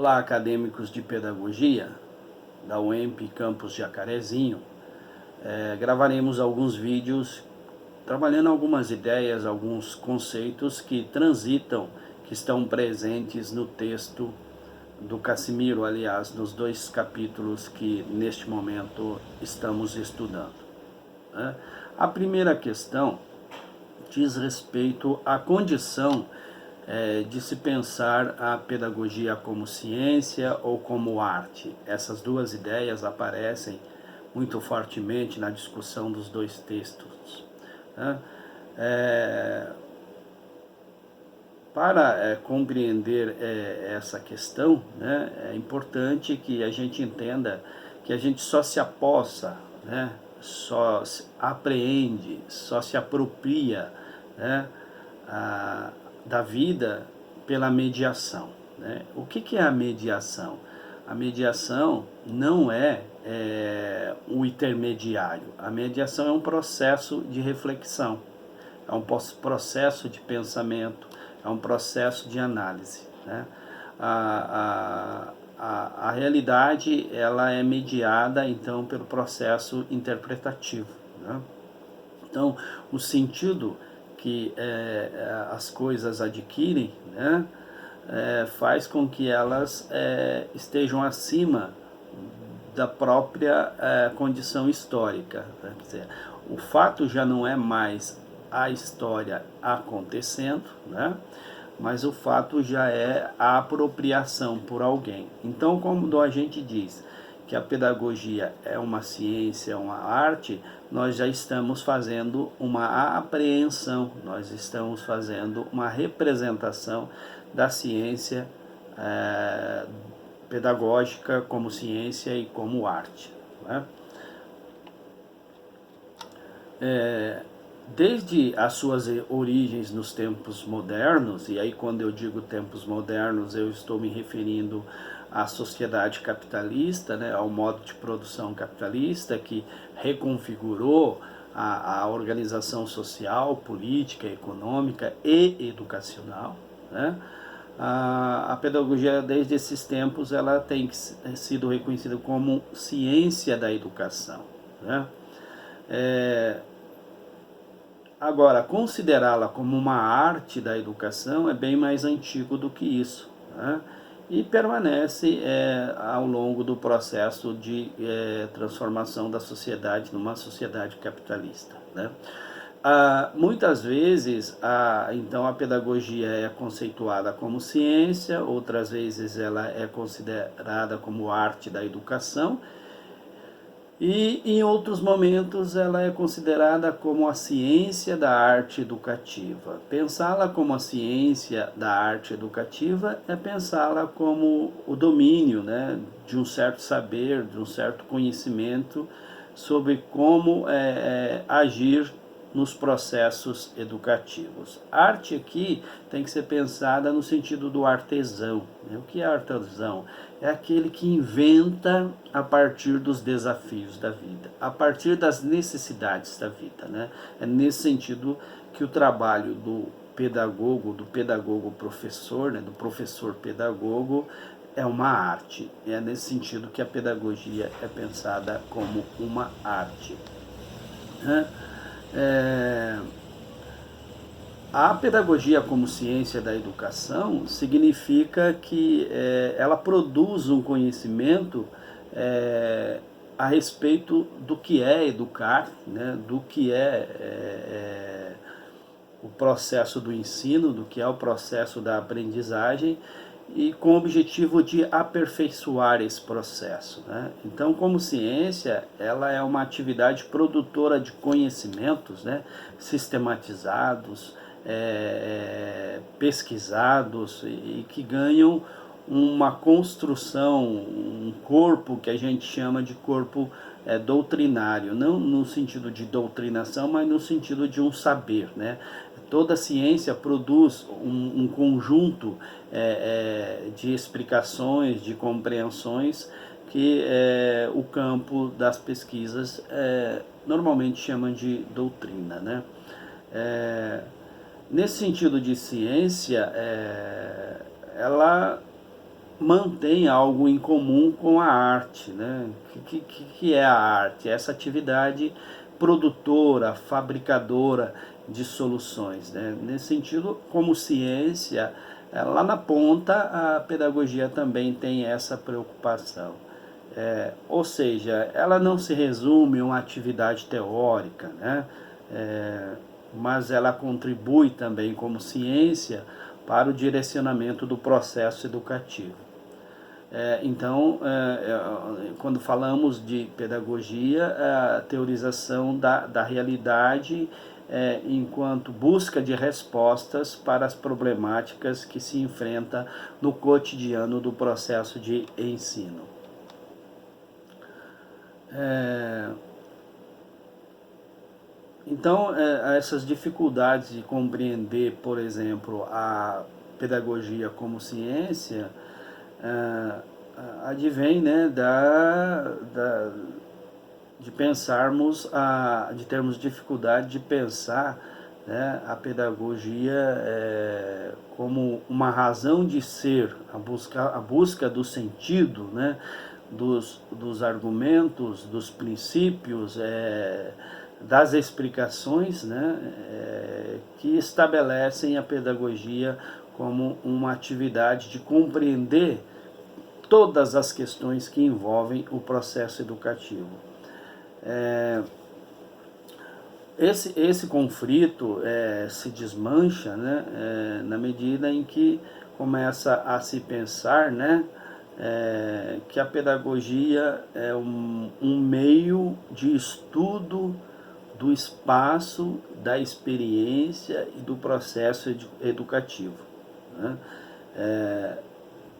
Olá, acadêmicos de pedagogia da UEMP Campus Jacarezinho. Gravaremos alguns vídeos trabalhando algumas ideias, alguns conceitos que transitam, que estão presentes no texto do Cassimiro, aliás, nos dois capítulos que neste momento estamos estudando. A primeira questão diz respeito à condição de se pensar a pedagogia como ciência ou como arte. Essas duas ideias aparecem muito fortemente na discussão dos dois textos. Para compreender essa questão, é importante que a gente entenda que a gente só se apossa, só se apreende, só se apropria, da vida pela mediação. O que é a mediação? A mediação não é o intermediário. A mediação é um processo de reflexão, é um processo de pensamento, é um processo de análise. A realidade ela é mediada então pelo processo interpretativo. Então, o sentido que as coisas adquirem, faz com que elas estejam acima da própria condição histórica. Quer dizer, o fato já não é mais a história acontecendo, mas o fato já é a apropriação por alguém. Então, como a gente diz que a pedagogia é uma ciência, é uma arte, nós já estamos fazendo uma apreensão, nós estamos fazendo uma representação da ciência pedagógica como ciência e como arte. Desde as suas origens nos tempos modernos, e aí quando eu digo tempos modernos eu estou me referindo à sociedade capitalista, ao modo de produção capitalista que reconfigurou a organização social, política, econômica e educacional. A pedagogia desde esses tempos ela tem sido reconhecida como ciência da educação. Agora, considerá-la como uma arte da educação é bem mais antigo do que isso, e permanece ao longo do processo de transformação da sociedade numa sociedade capitalista. Muitas vezes, então, a pedagogia é conceituada como ciência, outras vezes ela é considerada como arte da educação, e em outros momentos ela é considerada como a ciência da arte educativa. Pensá-la como a ciência da arte educativa é pensá-la como o domínio, de um certo saber, de um certo conhecimento sobre como agir nos processos educativos. Arte aqui tem que ser pensada no sentido do artesão. O que é artesão? É aquele que inventa a partir dos desafios da vida, a partir das necessidades da vida. É nesse sentido que o trabalho do pedagogo professor, do professor pedagogo, é uma arte. É nesse sentido que a pedagogia é pensada como uma arte. A pedagogia como ciência da educação significa que ela produz um conhecimento a respeito do que é educar, do que é o processo do ensino, do que é o processo da aprendizagem, e com o objetivo de aperfeiçoar esse processo. Então, como ciência, ela é uma atividade produtora de conhecimentos sistematizados, pesquisados e que ganham uma construção, um corpo que a gente chama de corpo doutrinário, não no sentido de doutrinação, mas no sentido de um saber. Toda ciência produz um conjunto de explicações, de compreensões que o campo das pesquisas normalmente chama de doutrina. Nesse sentido de ciência, ela mantém algo em comum com a arte, né? Que é a arte? Essa atividade produtora, fabricadora de soluções, né? Nesse sentido, como ciência, lá na ponta a pedagogia também tem essa preocupação. Ou seja, ela não se resume a uma atividade teórica, né? Mas ela contribui também como ciência para o direcionamento do processo educativo. Então, quando falamos de pedagogia, a teorização da realidade enquanto busca de respostas para as problemáticas que se enfrenta no cotidiano do processo de ensino. Então, essas dificuldades de compreender, por exemplo, a pedagogia como ciência, advém, né, de pensarmos, de termos dificuldade de pensar, né, a pedagogia como uma razão de ser, a busca do sentido, né, dos argumentos, dos princípios, das explicações, né, que estabelecem a pedagogia como uma atividade de compreender todas as questões que envolvem o processo educativo. Esse conflito se desmancha, né, na medida em que começa a se pensar, né, que a pedagogia é um meio de estudo do espaço, da experiência e do processo educativo, né?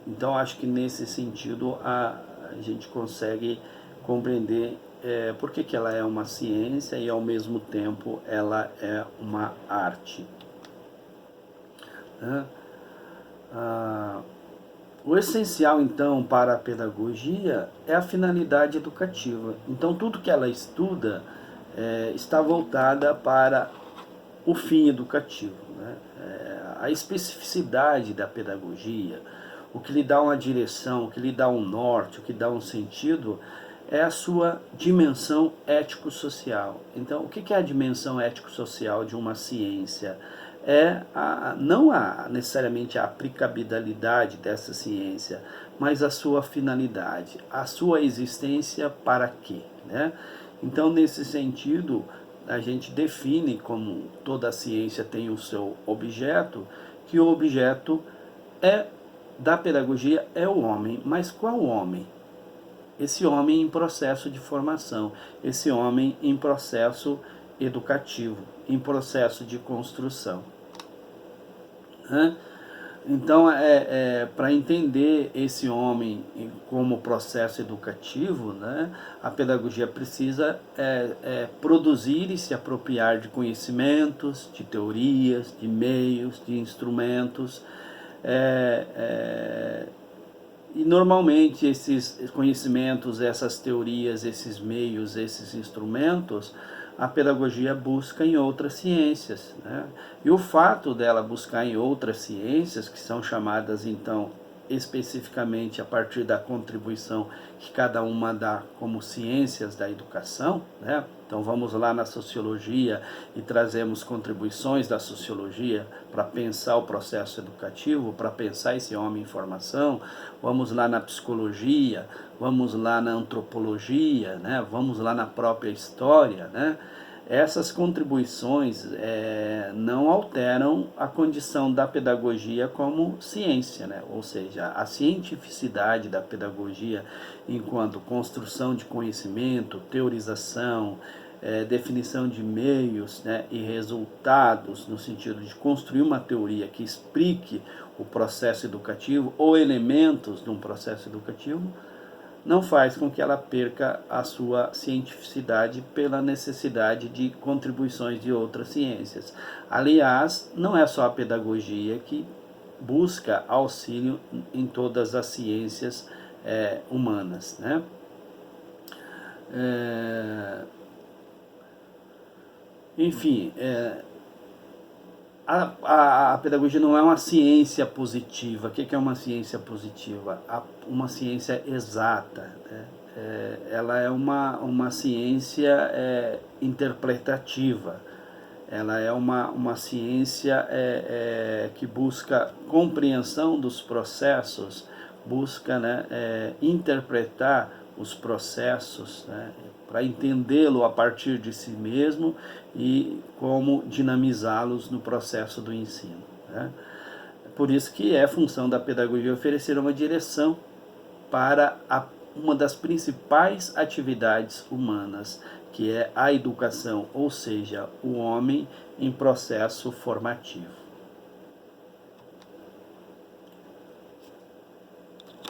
Então, acho que nesse sentido a gente consegue compreender por que ela é uma ciência e, ao mesmo tempo, ela é uma arte, né? O essencial, então, para a pedagogia é a finalidade educativa. Então, tudo que ela estuda está voltada para o fim educativo, né? A especificidade da pedagogia, o que lhe dá uma direção, o que lhe dá um norte, o que dá um sentido, é a sua dimensão ético-social. Então, o que é a dimensão ético-social de uma ciência? Não necessariamente a aplicabilidade dessa ciência, mas a sua finalidade, a sua existência para quê, né? Então, nesse sentido, a gente define, como toda ciência tem o seu objeto, que o objeto da pedagogia é o homem. Mas qual homem? Esse homem em processo de formação, esse homem em processo educativo, em processo de construção, né? Então, para entender esse homem como processo educativo, né, a pedagogia precisa produzir e se apropriar de conhecimentos, de teorias, de meios, de instrumentos. E normalmente esses conhecimentos, essas teorias, esses meios, esses instrumentos, a pedagogia busca em outras ciências, né? E o fato dela buscar em outras ciências, que são chamadas então especificamente a partir da contribuição que cada uma dá como ciências da educação, né? Então vamos lá na sociologia e trazemos contribuições da sociologia para pensar o processo educativo, para pensar esse homem em formação. Vamos lá na psicologia, vamos lá na antropologia, né? Vamos lá na própria história, né? Essas contribuições não alteram a condição da pedagogia como ciência, né? Ou seja, a cientificidade da pedagogia enquanto construção de conhecimento, teorização, definição de meios, né, e resultados, no sentido de construir uma teoria que explique o processo educativo ou elementos de um processo educativo, não faz com que ela perca a sua cientificidade pela necessidade de contribuições de outras ciências. Aliás, não é só a pedagogia que busca auxílio em todas as ciências humanas, né? Enfim, A pedagogia não é uma ciência positiva. O que é uma ciência positiva? Uma ciência exata, né? Ela é uma ciência interpretativa. Ela é uma ciência que busca compreensão dos processos, busca, né, interpretar os processos, né, para entendê-lo a partir de si mesmo e como dinamizá-los no processo do ensino, né? Por isso que é função da pedagogia oferecer uma direção para uma das principais atividades humanas, que é a educação, ou seja, o homem em processo formativo.